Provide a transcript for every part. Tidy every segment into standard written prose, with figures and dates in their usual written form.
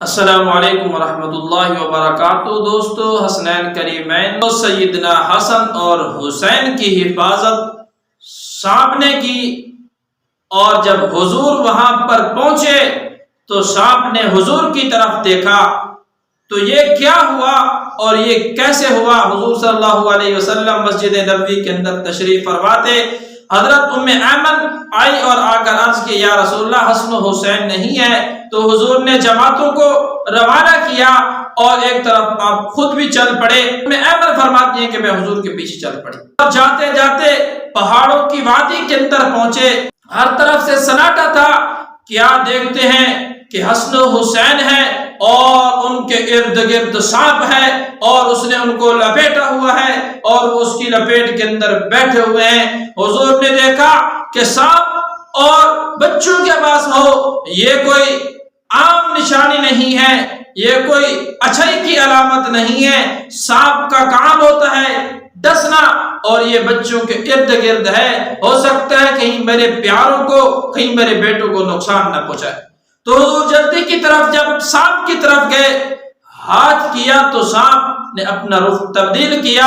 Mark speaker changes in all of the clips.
Speaker 1: السلام علیکم ورحمۃ اللہ وبرکاتہ۔ دوستو، حسنین کریمین تو سیدنا حسن اور حسین کی حفاظت سانپ نے کی، اور جب حضور وہاں پر پہنچے تو سانپ نے حضور کی طرف دیکھا تو یہ کیا ہوا اور یہ کیسے ہوا؟ حضور صلی اللہ علیہ وسلم مسجد نبوی کے اندر تشریف فرماتے، حضرت ام ایمن آئی اور آ کر عرض کی، یا رسول اللہ، حسن و حسین نہیں ہے؟ تو حضور نے جماعتوں کو روانہ کیا اور ایک طرف آپ خود بھی چل پڑے۔ ام ایمن فرماتی ہیں کہ میں حضور کے پیچھے چل پڑی، اور جاتے جاتے پہاڑوں کی وادی کے اندر پہنچے، ہر طرف سے سناٹا تھا۔ کیا دیکھتے ہیں کہ حسن و حسین ہے اور ان کے ارد گرد سانپ ہے، اور اس نے ان کو لپیٹا ہوا ہے اور وہ اس کی لپیٹ کے اندر بیٹھے ہوئے ہیں۔ حضور نے دیکھا کہ سانپ اور بچوں کے پاس ہو، یہ کوئی عام نشانی نہیں ہے، یہ کوئی اچھائی کی علامت نہیں ہے۔ سانپ کا کام ہوتا ہے ڈسنا، اور یہ بچوں کے ارد گرد ہے، ہو سکتا ہے کہیں میرے پیاروں کو، کہیں میرے بیٹوں کو نقصان نہ پہنچائے۔ تو حضور جلدی کی طرف جب سانپ کی طرف گئے، ہاتھ کیا تو سانپ نے اپنا رخ تبدیل کیا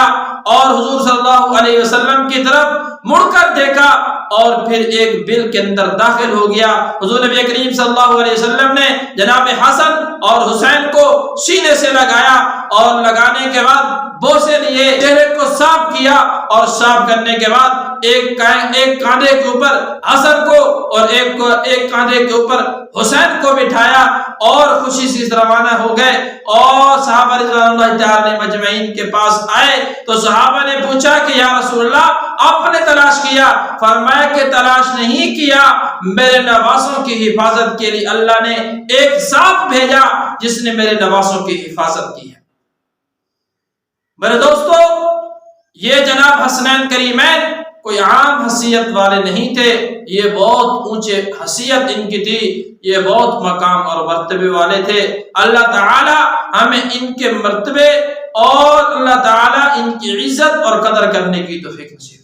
Speaker 1: اور حضور صلی اللہ علیہ وسلم کی طرف مڑ کر دیکھا اور پھر ایک بل کے اندر داخل ہو گیا۔ حضور نبی کریم صلی اللہ علیہ وسلم نے جناب حسن اور حسین کو سینے سے لگایا، اور لگانے کے بعد بوسے لیے، چہرے کو صاف کیا، اور صاف کرنے کے بعد ایک کاندھے کے اوپر حسن کو اور ایک کاندھے کے اوپر حسین کو بٹھایا، اور خوشی سے روانہ ہو گئے۔ اور صحابہ رضوان اللہ تعالی مجمعین کے پاس آئے تو صحابہ نے پوچھا کہ یا رسول اللہ، آپ نے تلاش کیا؟ فرمایا کہ تلاش نہیں کیا، میرے نواسوں کی حفاظت کے لیے اللہ نے ایک سانپ بھیجا جس نے میرے نواسوں کی حفاظت کی ہے۔ میرے دوستو، یہ جناب حسنین کریمین کوئی عام حیثیت والے نہیں تھے، یہ بہت اونچے حیثیت ان کی تھی، یہ بہت مقام اور مرتبے والے تھے۔ اللہ تعالی ہمیں ان کے مرتبے اور اللہ تعالی ان کی عزت اور قدر کرنے کی توفیق نصیب